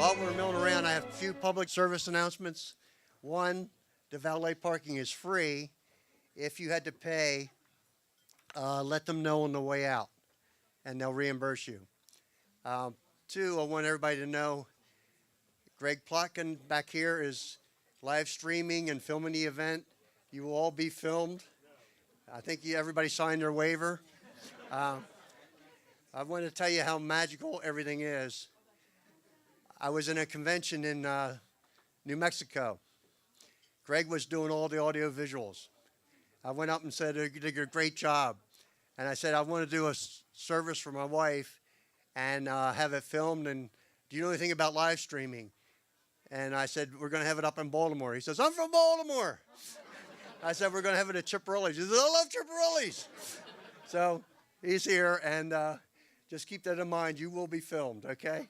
While we're milling around, I have a few public service announcements. One, the valet parking is free. If you had to pay, let them know on the way out, and they'll reimburse you. Two, I want everybody to know Greg Plotkin back here is live streaming and filming the event. You will all be filmed. I think everybody signed their waiver. I want to tell you how magical everything is. I was in a convention in New Mexico. Greg was doing all the audio visuals. I went up and said, "You did a great job." And I said, "I want to do a service for my wife and have it filmed. And do you know anything about live streaming?" And I said, "We're going to have it up in Baltimore." He says, "I'm from Baltimore." I said, "We're going to have it at Chiapparelli's." He says, "I love Chiapparelli's." So he's here, and just keep that in mind. You will be filmed, okay?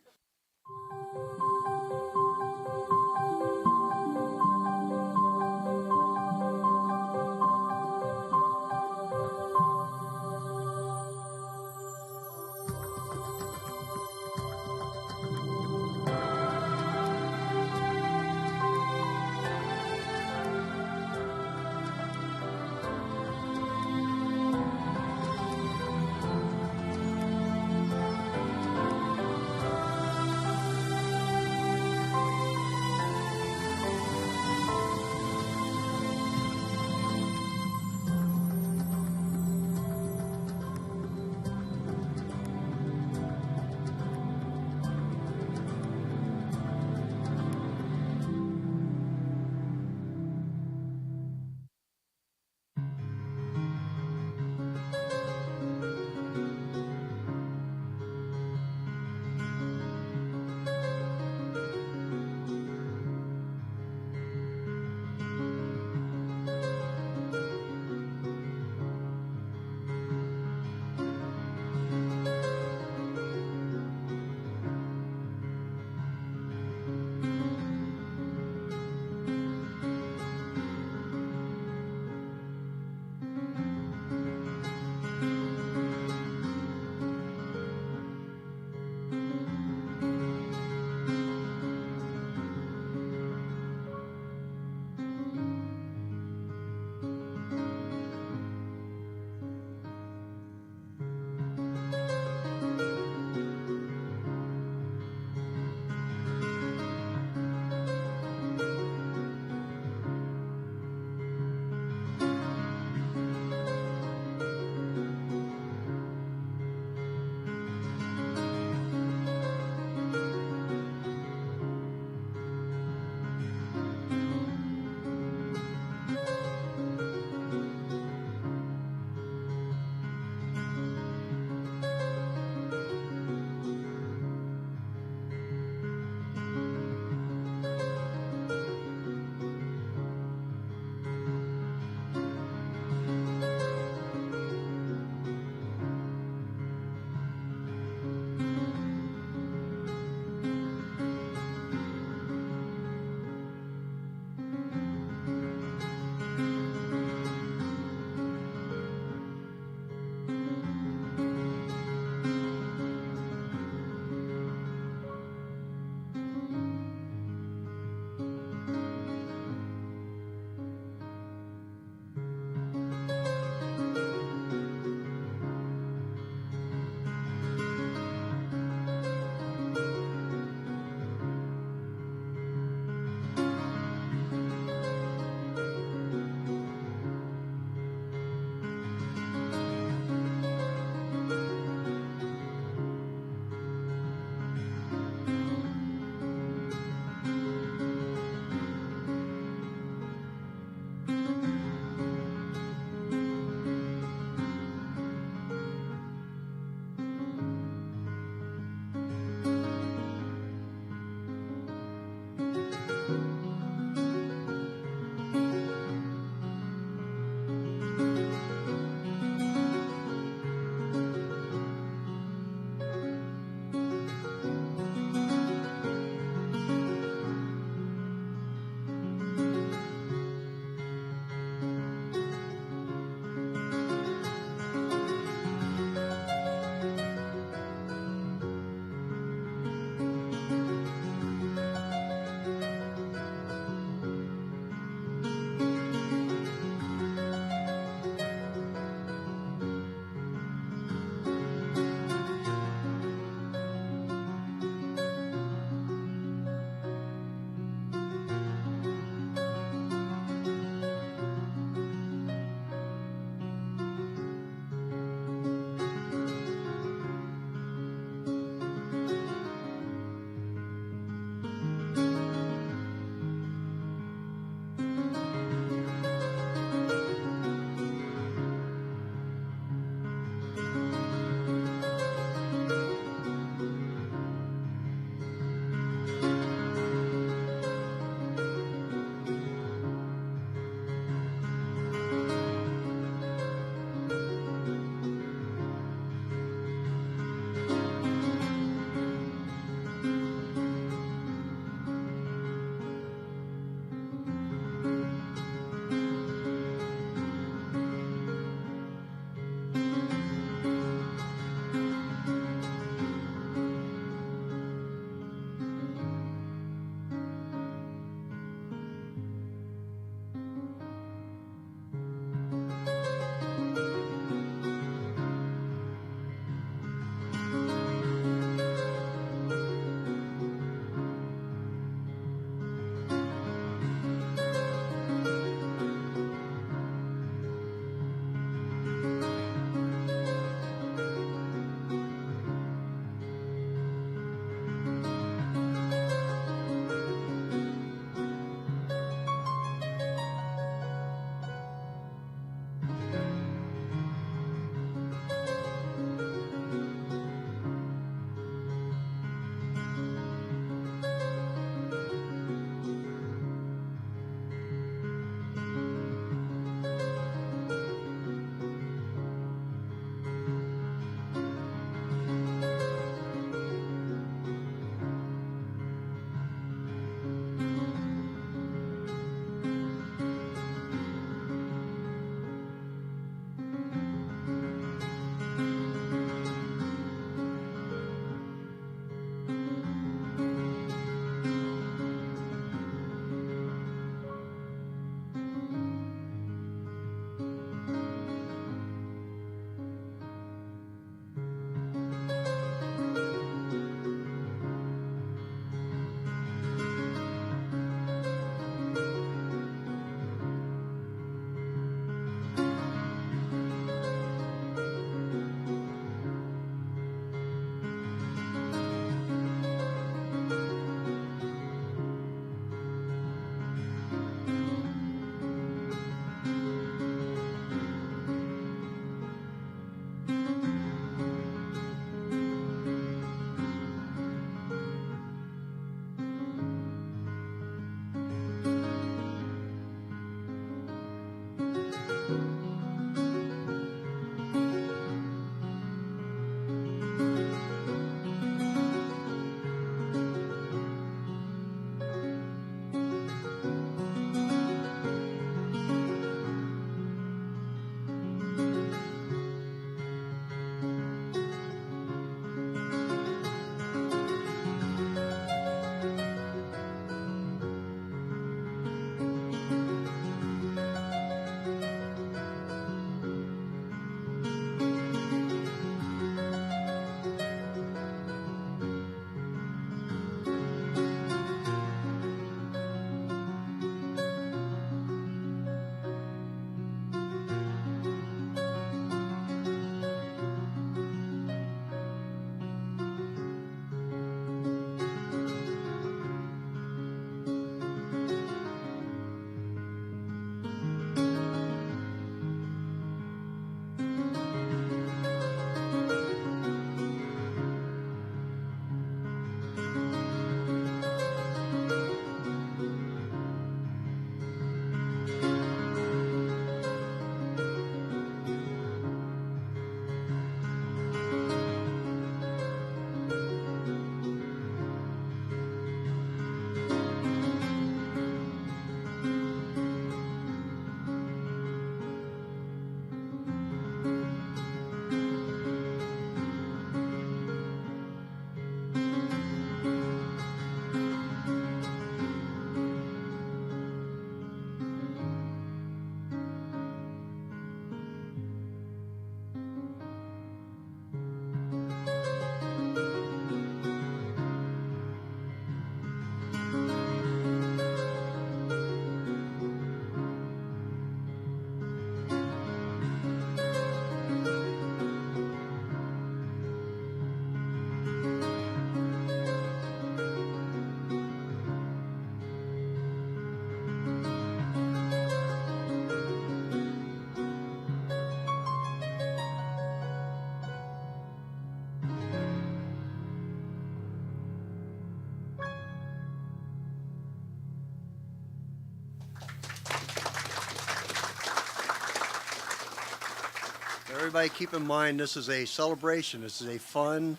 Everybody keep in mind this is a celebration. This is a fun.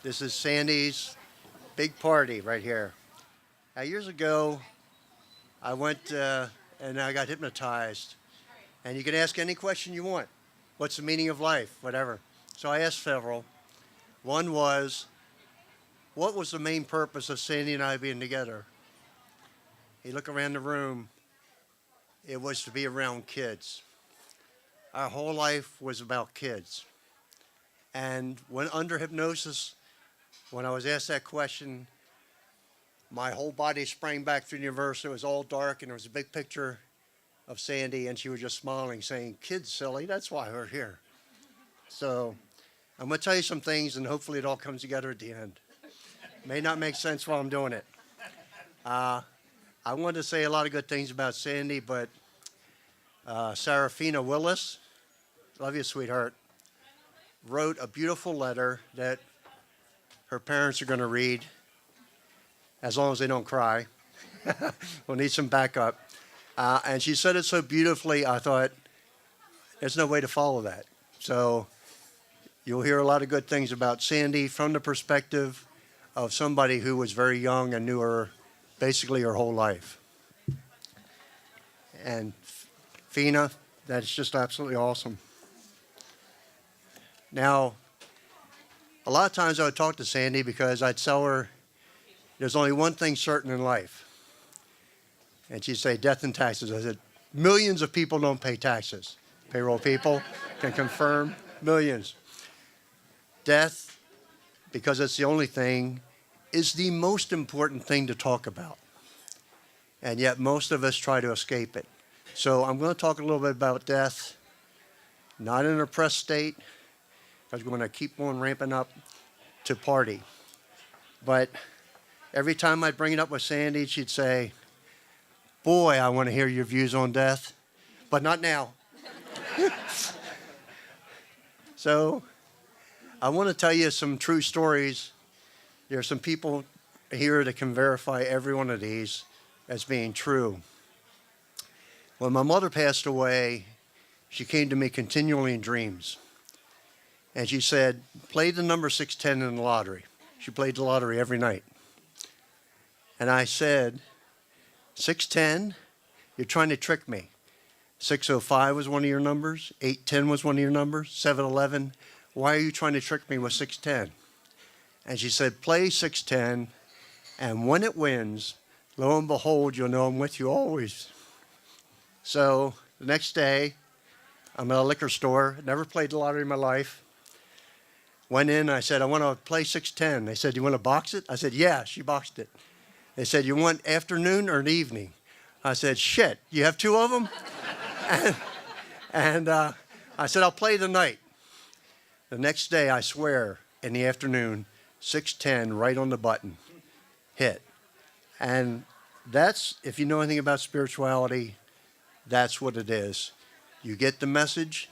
This is Sandie's big party right here. Now, years ago, I went and I got hypnotized. And you can ask any question you want. What's the meaning of life? Whatever. So I asked several. One was, what was the main purpose of Sandie and I being together? He looked around the room. It was to be around kids. Our whole life was about kids. And when under hypnosis, when I was asked that question, my whole body sprang back through the universe. It was all dark, and there was a big picture of Sandie, and she was just smiling, saying, "Kids, silly, that's why we're here." So I'm going to tell you some things, and hopefully it all comes together at the end. May not make sense while I'm doing it. I wanted to say a lot of good things about Sandie, but Serafina Willis, love you, sweetheart, wrote a beautiful letter that her parents are going to read, as long as they don't cry. We'll need some backup. And she said it so beautifully, I thought, there's no way to follow that. So you'll hear a lot of good things about Sandie from the perspective of somebody who was very young and knew her basically her whole life. And Fina, that's just absolutely awesome. Now, a lot of times I would talk to Sandie because I'd tell her there's only one thing certain in life. And she'd say, death and taxes. I said, millions of people don't pay taxes. Payroll people can confirm, millions. Death, because it's the only thing, is the most important thing to talk about. And yet most of us try to escape it. So I'm going to talk a little bit about death, not in an oppressed state, because we're going to keep on ramping up to party. But every time I'd bring it up with Sandie, she'd say, boy, I want to hear your views on death, but not now. So I want to tell you some true stories. There are some people here that can verify every one of these as being true. When my mother passed away, she came to me continually in dreams. And she said, play the number 610 in the lottery. She played the lottery every night. And I said, 610, you're trying to trick me. 605 was one of your numbers. 810 was one of your numbers. 711. Why are you trying to trick me with 610? And she said, play 610, and when it wins, lo and behold, you'll know I'm with you always. So the next day, I'm at a liquor store. Never played the lottery in my life. Went in, I said, I want to play 610. They said, you want to box it? I said, yeah, she boxed it. They said, you want afternoon or an evening? I said, shit, you have two of them? and I said, I'll play the night. The next day, I swear, in the afternoon, 610, right on the button, hit. And that's, if you know anything about spirituality, that's what it is. You get the message.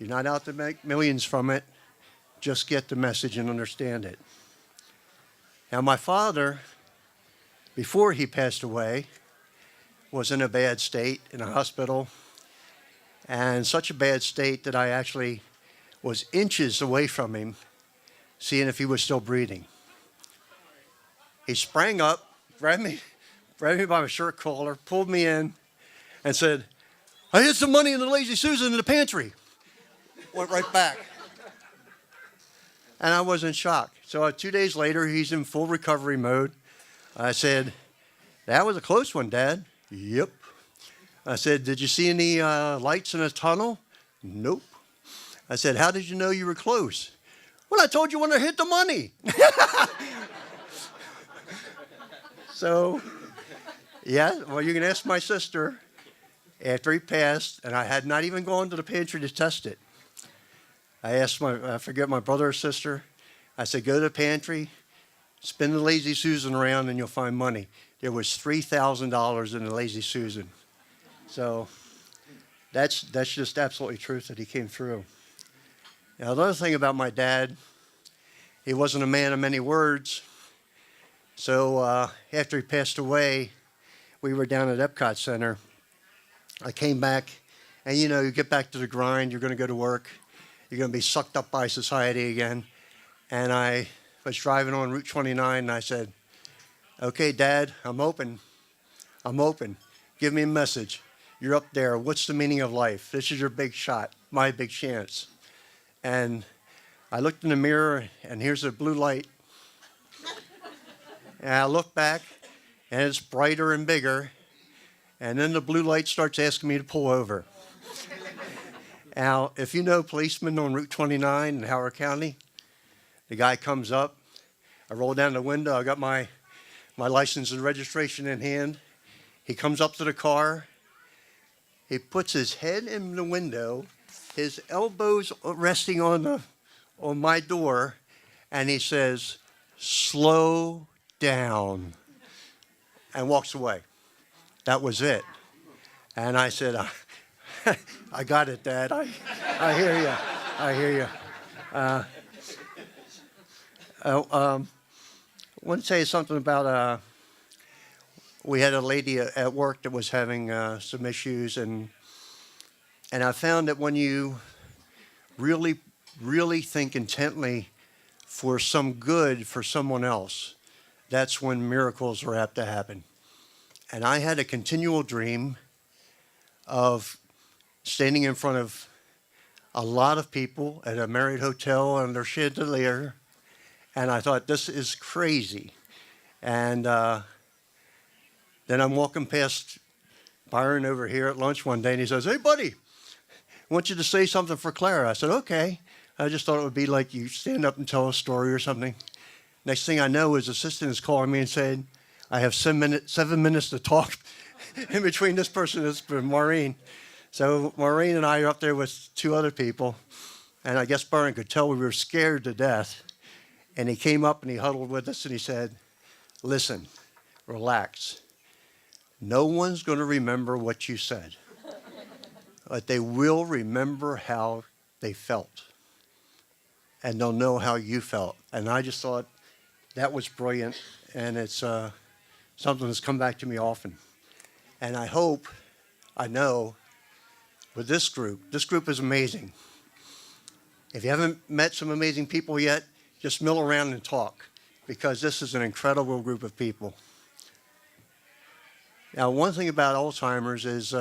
You're not out to make millions from it. Just get the message and understand it. Now, my father, before he passed away, was in a bad state in a hospital, and such a bad state that I actually was inches away from him, seeing if he was still breathing. He sprang up, grabbed me by my shirt collar, pulled me in, and said, I hid some money in the Lazy Susan in the pantry. Went right back. And I was in shock. So 2 days later, he's in full recovery mode. I said, that was a close one, Dad. Yep. I said, did you see any lights in the tunnel? Nope. I said, how did you know you were close? Well, I told you when I hit the money. So, yeah, well, you can ask my sister. After he passed, and I had not even gone to the pantry to test it, I asked I forget my brother or sister, I said, go to the pantry, spin the Lazy Susan around, and you'll find money. There was $3,000 in the Lazy Susan. So that's just absolutely truth that he came through. Now, another thing about my dad, he wasn't a man of many words. So after he passed away, we were down at Epcot Center. I came back, and you know, you get back to the grind, you're going to go to work. You're going to be sucked up by society again. And I was driving on Route 29, and I said, okay, Dad, I'm open. I'm open. Give me a message. You're up there. What's the meaning of life? This is your big shot, my big chance. And I looked in the mirror, and here's a blue light. And I look back, and it's brighter and bigger. And then the blue light starts asking me to pull over. Now, if you know policemen on Route 29 in Howard County, the guy comes up. I roll down the window. I got my license and registration in hand. He comes up to the car. He puts his head in the window, his elbows resting on my door, and he says, slow down, and walks away. That was it. And I said, I got it, Dad. I hear you. I hear you. I want to say something about, we had a lady at work that was having some issues, and I found that when you really, really think intently for some good for someone else, that's when miracles are apt to happen. And I had a continual dream of standing in front of a lot of people at a Marriott hotel under chandelier, and I thought, this is crazy. And then I'm walking past Byron over here at lunch one day, and he says, hey, buddy, I want you to say something for Clara. I said, okay. I just thought it would be like you stand up and tell a story or something. Next thing I know, his assistant is calling me and saying, I have 7 minutes to talk in between this person and Maureen. So Maureen and I are up there with two other people, and I guess Byron could tell we were scared to death. And he came up and he huddled with us and he said, listen, relax. No one's going to remember what you said, but they will remember how they felt, and they'll know how you felt. And I just thought that was brilliant, and it's something that's come back to me often. And I know, with this group is amazing. If you haven't met some amazing people yet, just mill around and talk, because this is an incredible group of people. Now, one thing about Alzheimer's is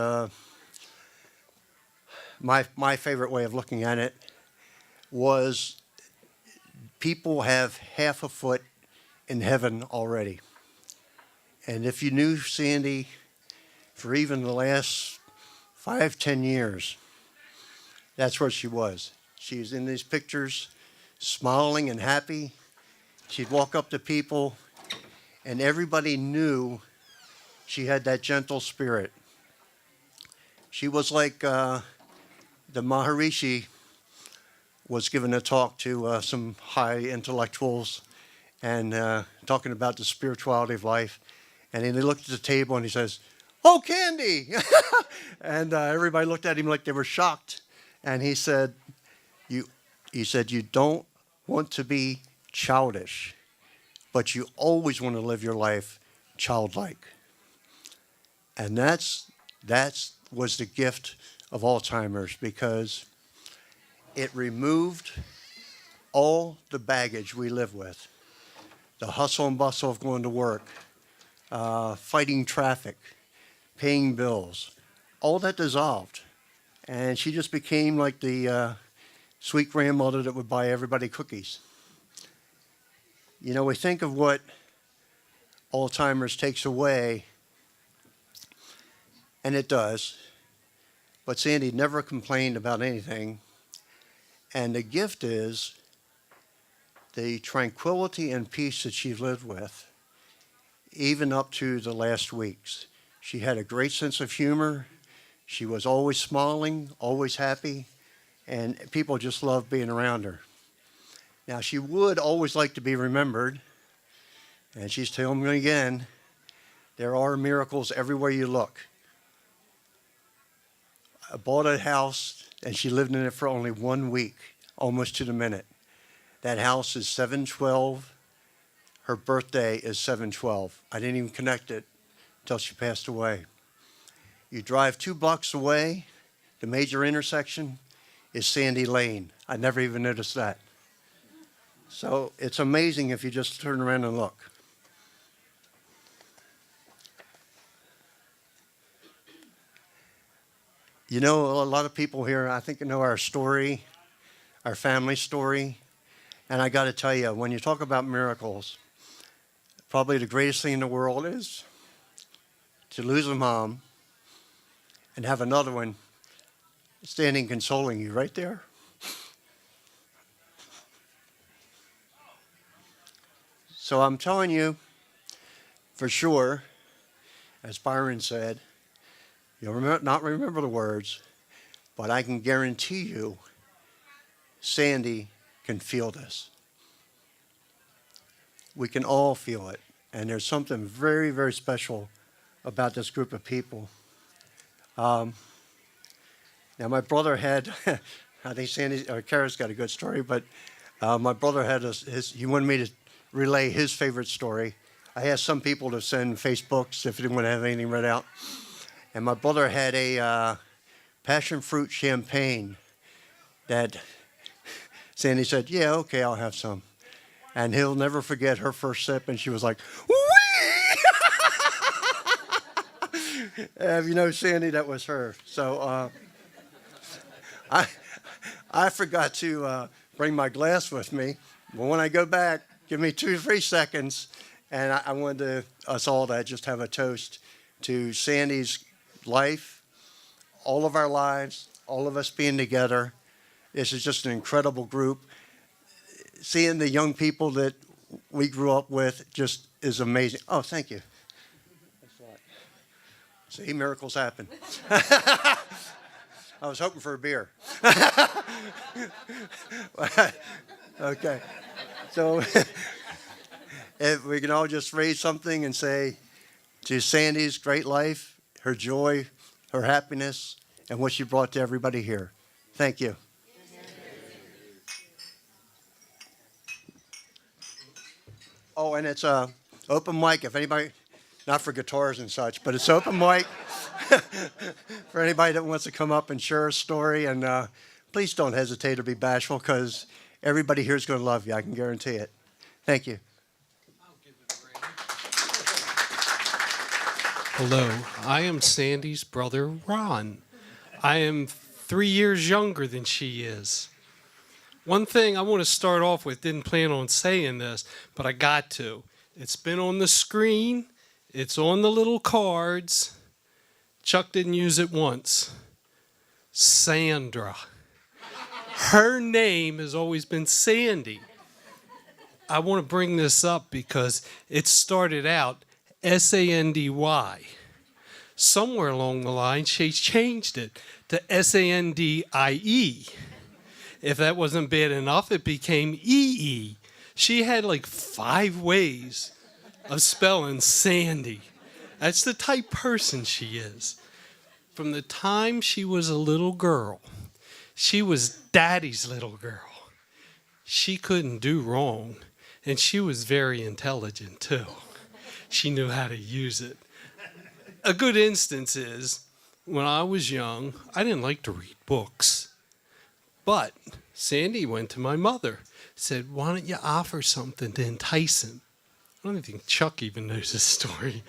my favorite way of looking at it was people have half a foot in heaven already. And if you knew Sandie for even the last 5-10 years, that's what she was. She's in these pictures, smiling and happy. She'd walk up to people, and everybody knew she had that gentle spirit. She was like the Maharishi was giving a talk to some high intellectuals and talking about the spirituality of life. And then he looked at the table and he says, oh, candy! And everybody looked at him like they were shocked. And he said, you don't want to be childish, but you always want to live your life childlike. And that was the gift of Alzheimer's, because it removed all the baggage we live with. The hustle and bustle of going to work, fighting traffic, paying bills, all that dissolved. And she just became like the sweet grandmother that would buy everybody cookies. You know, we think of what Alzheimer's takes away, and it does. But Sandie never complained about anything. And the gift is the tranquility and peace that she lived with, even up to the last weeks. She had a great sense of humor. She was always smiling, always happy, and people just loved being around her. Now, she would always like to be remembered, and she's telling me again, there are miracles everywhere you look. I bought a house, and she lived in it for only 1 week, almost to the minute. That house is 712. Her birthday is 712. I didn't even connect it until she passed away. You drive 2 blocks away, the major intersection, is Sandy Lane. I never even noticed that. So it's amazing if you just turn around and look. You know, a lot of people here, I think, know our story, our family story. And I got to tell you, when you talk about miracles, probably the greatest thing in the world is to lose a mom and have another one standing consoling you right there. So I'm telling you, for sure, as Byron said, you'll not remember the words, but I can guarantee you, Sandie can feel this. We can all feel it. And there's something very, very special about this group of people. Now, my brother had, I think Kara's got a good story, but my brother had he wanted me to relay his favorite story. I asked some people to send Facebooks if they didn't want to have anything read out. And my brother had a passion fruit champagne that Sandie said, yeah, okay, I'll have some. And he'll never forget her first sip, and she was like, wee! If you know Sandie, that was her. So I forgot to bring my glass with me. But when I go back, give me 2 or 3 seconds, and I wanted us all to just have a toast to Sandie's life, all of our lives, all of us being together. This is just an incredible group. Seeing the young people that we grew up with just is amazing. Oh, thank you. Thanks a lot. See, miracles happen. I was hoping for a beer. Okay. So if we can all just raise something and say to Sandie's great life, her joy, her happiness, and what she brought to everybody here. Thank you. Oh, and it's open mic if anybody, not for guitars and such, but it's open mic for anybody that wants to come up and share a story. And please don't hesitate or be bashful, because everybody here is going to love you. I can guarantee it. Thank you. Hello, I am Sandie's brother, Ron. I am 3 years younger than she is. One thing I want to start off with, didn't plan on saying this, but I got to. It's been on the screen. It's on the little cards. Chuck didn't use it once. Sandra. Her name has always been Sandie. I want to bring this up because it started out S-A-N-D-Y. Somewhere along the line, she changed it to S-A-N-D-I-E. If that wasn't bad enough, it became E-E. She had like 5 ways of spelling Sandie. That's the type person she is. From the time she was a little girl, she was Daddy's little girl. She couldn't do wrong, and she was very intelligent too. She knew how to use it. A good instance is, when I was young, I didn't like to read books. But Sandie went to my mother, said, why don't you offer something to entice him? I don't think Chuck even knows this story.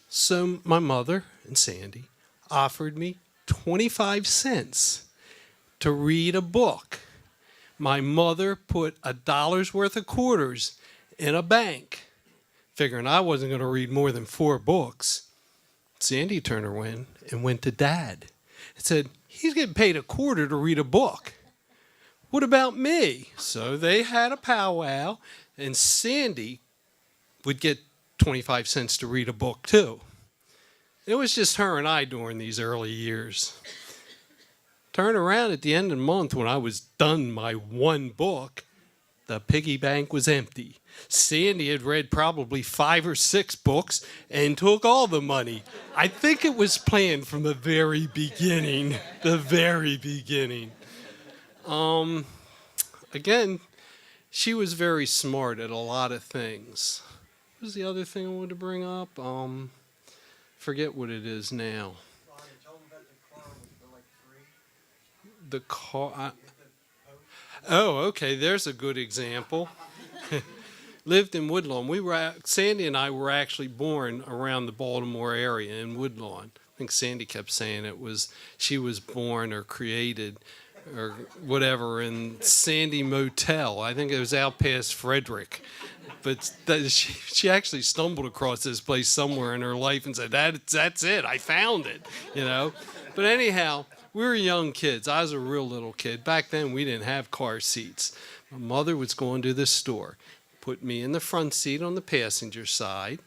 So my mother and Sandie offered me 25 cents to read a book. My mother put $1 worth of quarters in a bank, figuring I wasn't going to read more than 4 books. Sandie turned around and went to Dad and said, he's getting paid a quarter to read a book. What about me? So they had a powwow, and Sandie would get 25 cents to read a book too. It was just her and I during these early years. Turn around at the end of the month when I was done my 1 book, the piggy bank was empty. Sandie had read probably 5 or 6 books and took all the money. I think it was planned from the very beginning. The very beginning. Again, she was very smart at a lot of things. What was the other thing I wanted to bring up? Forget what it is now. The car. Oh, okay. There's a good example. Lived in Woodlawn. Sandie and I were actually born around the Baltimore area in Woodlawn. I think Sandie kept saying she was born or created or whatever in Sandy Motel. I think it was out past Frederick. But she actually stumbled across this place somewhere in her life and said, that's it. I found it, you know. But anyhow, we were young kids. I was a real little kid. Back then, we didn't have car seats. My mother was going to the store, put me in the front seat on the passenger side.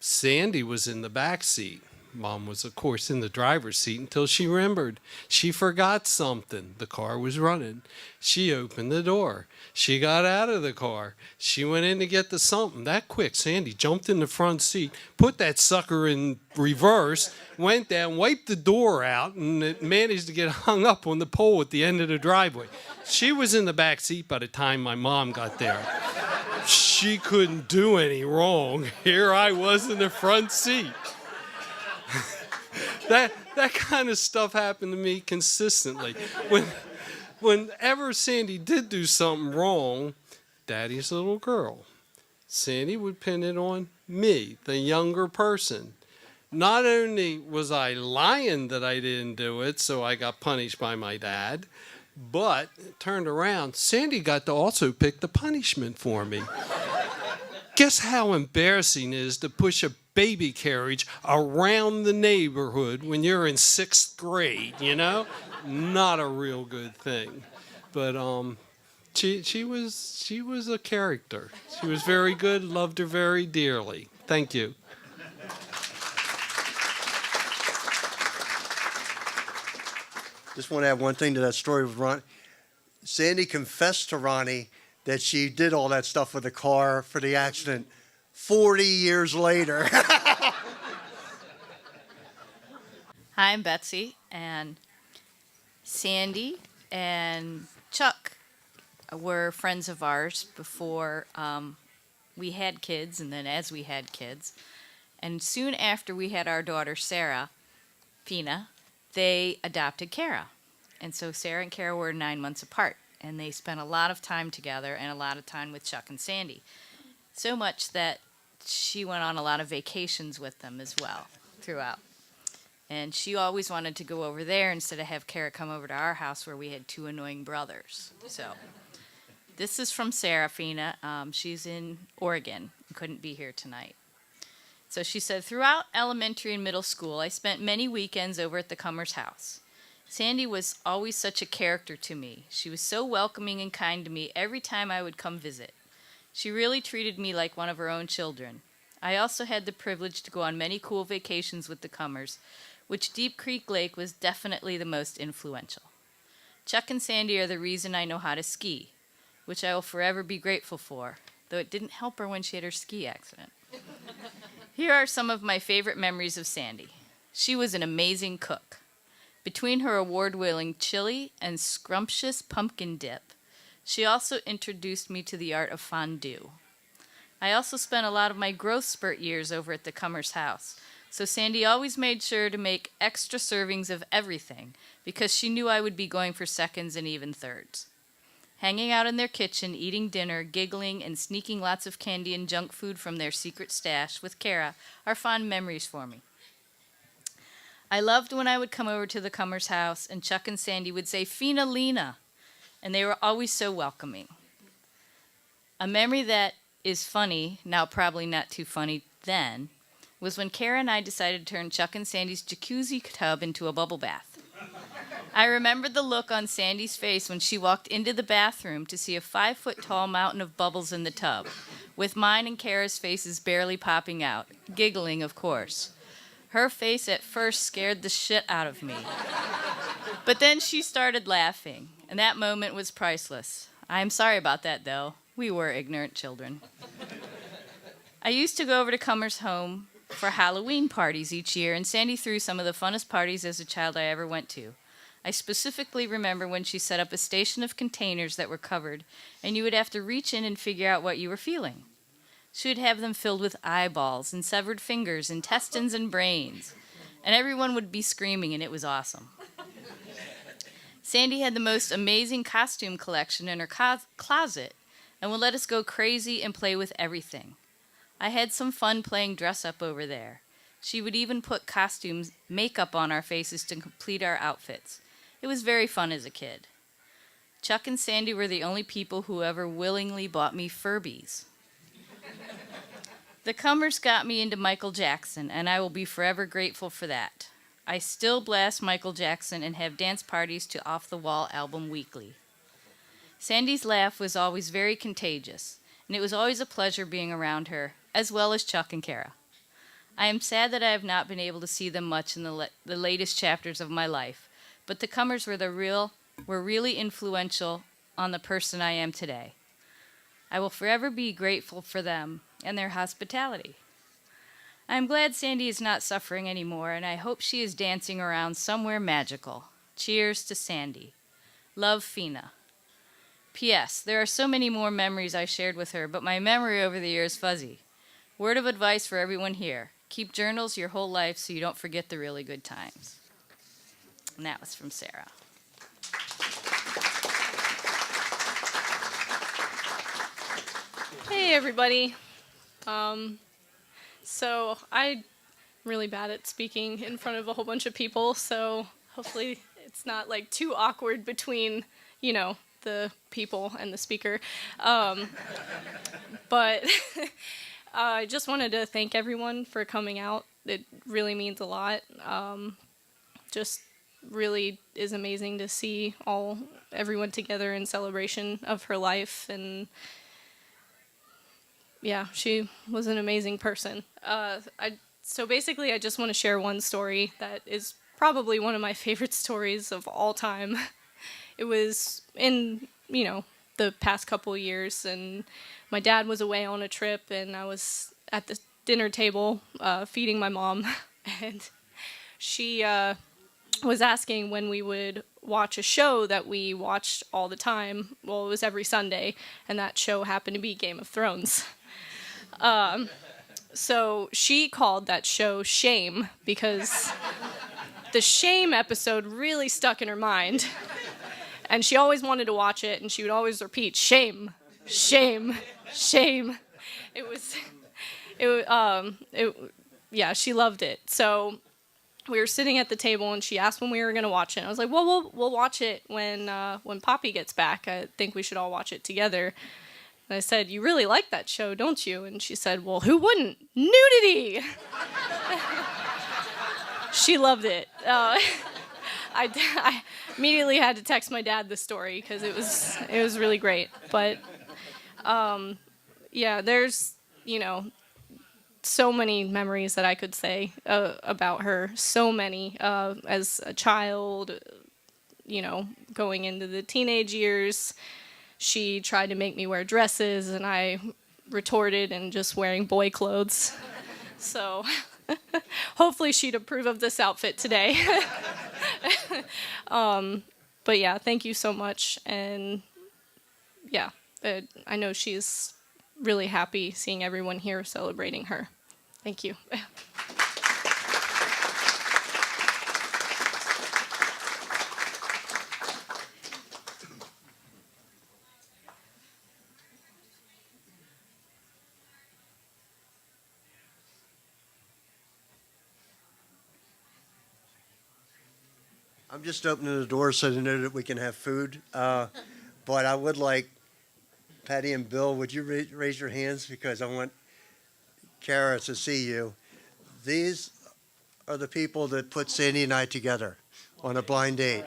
Sandie was in the back seat. Mom was, of course, in the driver's seat until she remembered. She forgot something. The car was running. She opened the door. She got out of the car. She went in to get the something. That quick, Sandie jumped in the front seat, put that sucker in reverse, went down, wiped the door out, and it managed to get hung up on the pole at the end of the driveway. She was in the back seat by the time my mom got there. She couldn't do any wrong. Here I was in the front seat. That kind of stuff happened to me consistently. Whenever Sandie did do something wrong, Daddy's little girl, Sandie would pin it on me, the younger person. Not only was I lying that I didn't do it, so I got punished by my dad, but it turned around, Sandie got to also pick the punishment for me. Guess how embarrassing it is to push a baby carriage around the neighborhood when you're in 6th grade, you know? Not a real good thing. But she was a character. She was very good, loved her very dearly. Thank you. Just want to add one thing to that story with Ron. Sandie confessed to Ronnie that she did all that stuff with the car for the accident 40 years later. Hi, I'm Betsy, and Sandie and Chuck were friends of ours before we had kids, and then as we had kids. And soon after we had our daughter, Sarah, Fina, they adopted Kara. And so Sarah and Kara were 9 months apart, and they spent a lot of time together and a lot of time with Chuck and Sandie. So much that she went on a lot of vacations with them as well throughout. And she always wanted to go over there instead of have Kara come over to our house where we had 2 annoying brothers. So this is from Sarah Fina. She's in Oregon and couldn't be here tonight. So she said, throughout elementary and middle school, I spent many weekends over at the Kummer's house. Sandie was always such a character to me. She was so welcoming and kind to me every time I would come visit. She really treated me like one of her own children. I also had the privilege to go on many cool vacations with the Kummers, which Deep Creek Lake was definitely the most influential. Chuck and Sandie are the reason I know how to ski, which I will forever be grateful for, though it didn't help her when she had her ski accident. Here are some of my favorite memories of Sandie. She was an amazing cook. Between her award-winning chili and scrumptious pumpkin dip, she also introduced me to the art of fondue. I also spent a lot of my growth spurt years over at the Kummer's house, so Sandie always made sure to make extra servings of everything because she knew I would be going for seconds and even thirds. Hanging out in their kitchen, eating dinner, giggling, and sneaking lots of candy and junk food from their secret stash with Kara are fond memories for me. I loved when I would come over to the Kummer's house and Chuck and Sandie would say, Fina Lena, and they were always so welcoming. A memory that is funny, now probably not too funny then, was when Kara and I decided to turn Chuck and Sandie's jacuzzi tub into a bubble bath. I remember the look on Sandie's face when she walked into the bathroom to see a 5-foot-tall mountain of bubbles in the tub, with mine and Kara's faces barely popping out, giggling, of course. Her face at first scared the shit out of me. But then she started laughing, and that moment was priceless. I'm sorry about that, though. We were ignorant children. I used to go over to Kummer's home for Halloween parties each year, and Sandie threw some of the funnest parties as a child I ever went to. I specifically remember when she set up a station of containers that were covered, and you would have to reach in and figure out what you were feeling. She would have them filled with eyeballs and severed fingers, intestines and brains, and everyone would be screaming, and it was awesome. Sandie had the most amazing costume collection in her closet and would let us go crazy and play with everything. I had some fun playing dress up over there. She would even put makeup on our faces to complete our outfits. It was very fun as a kid. Chuck and Sandie were the only people who ever willingly bought me Furbies. The Kummers got me into Michael Jackson, and I will be forever grateful for that. I still blast Michael Jackson and have dance parties to Off the Wall album weekly. Sandie's laugh was always very contagious, and it was always a pleasure being around her, as well as Chuck and Kara. I am sad that I have not been able to see them much in the latest chapters of my life, but the Kummers were really influential on the person I am today. I will forever be grateful for them and their hospitality. I am glad Sandie is not suffering anymore, and I hope she is dancing around somewhere magical. Cheers to Sandie. Love, Fina. P.S. There are so many more memories I shared with her, but my memory over the years is fuzzy. Word of advice for everyone here. Keep journals your whole life so you don't forget the really good times. And that was from Sarah. Hey everybody. So I'm really bad at speaking in front of a whole bunch of people, so hopefully it's not like too awkward between, the people and the speaker. But I just wanted to thank everyone for coming out. It really means a lot. Just really is amazing to see everyone together in celebration of her life, and yeah, she was an amazing person. So basically, I just want to share one story that is probably one of my favorite stories of all time. It was in, the past couple of years, and my dad was away on a trip, and I was at the dinner table feeding my mom, and she was asking when we would watch a show that we watched all the time. Well, it was every Sunday, and that show happened to be Game of Thrones. So she called that show Shame because the Shame episode really stuck in her mind. And she always wanted to watch it, and she would always repeat, shame, shame, shame. Yeah, she loved it. So we were sitting at the table, and she asked when we were going to watch it. And I was like, well, we'll watch it when Poppy gets back. I think we should all watch it together. And I said, you really like that show, don't you? And she said, well, who wouldn't? Nudity! She loved it. I immediately had to text my dad the story because it was really great. But yeah, there's so many memories that I could say about her. So many as a child, going into the teenage years. She tried to make me wear dresses, and I retorted and just wearing boy clothes. So hopefully she'd approve of this outfit today. But yeah, thank you so much. And yeah, I know she's really happy seeing everyone here celebrating her. Thank you. I'm just opening the door so they know that we can have food. But I would like, Patty and Bill, would you raise your hands? Because I want Kara to see you. These are the people that put Sandie and I together on a blind date.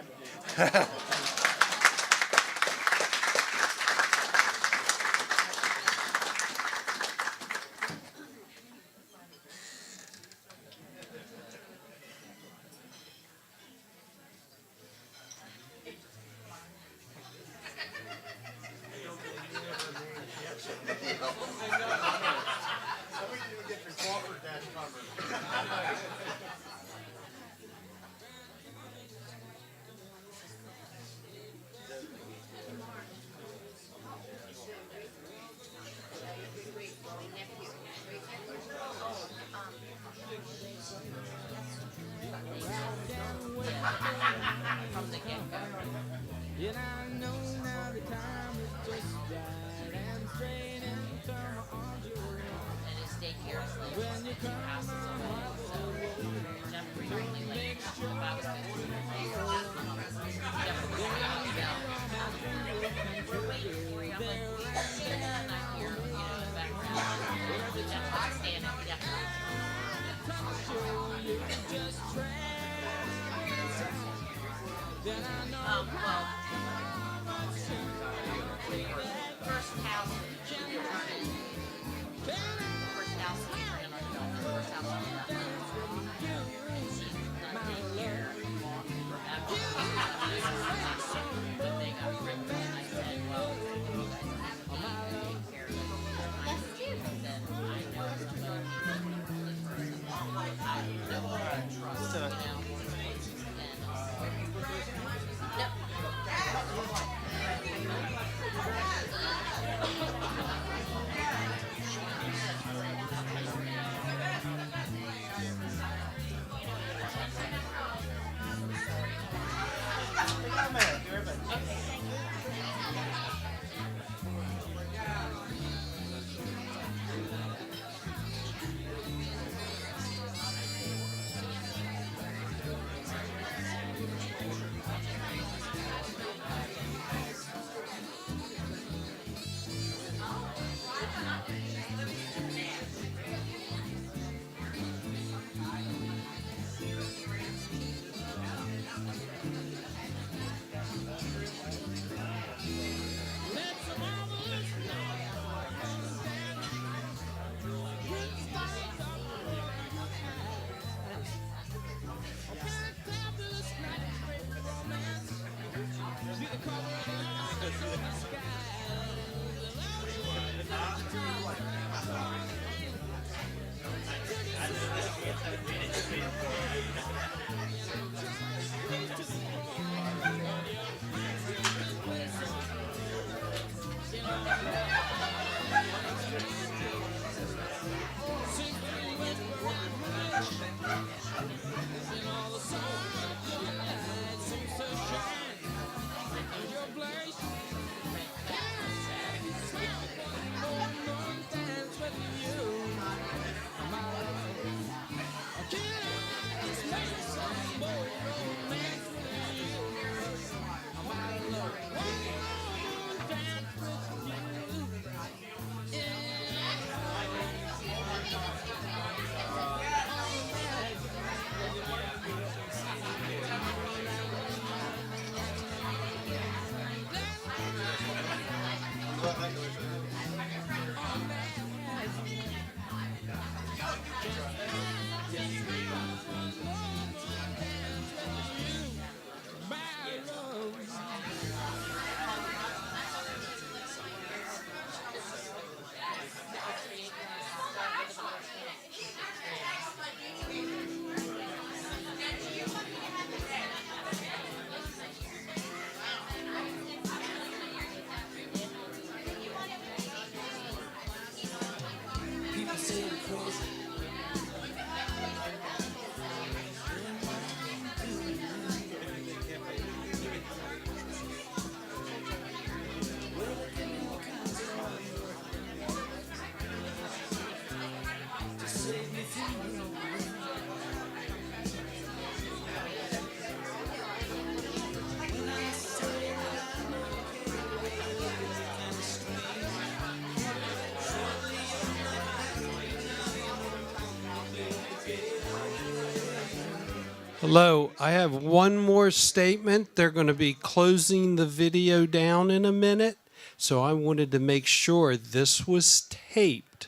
Hello, I have one more statement. They're going to be closing the video down in a minute, so I wanted to make sure this was taped.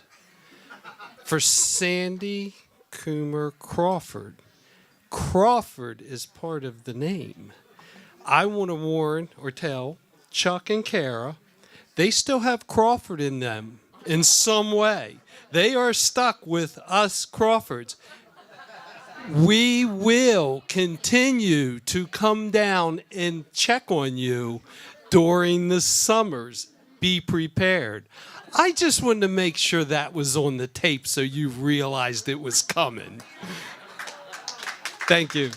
For Sandie Kummer Crawford. Crawford is part of the name. I want to warn or tell Chuck and Kara, they still have Crawford in them in some way. They are stuck with us Crawfords. We will continue to come down and check on you during the summers. Be prepared. I just wanted to make sure that was on the tape so you realized it was coming. Thank you.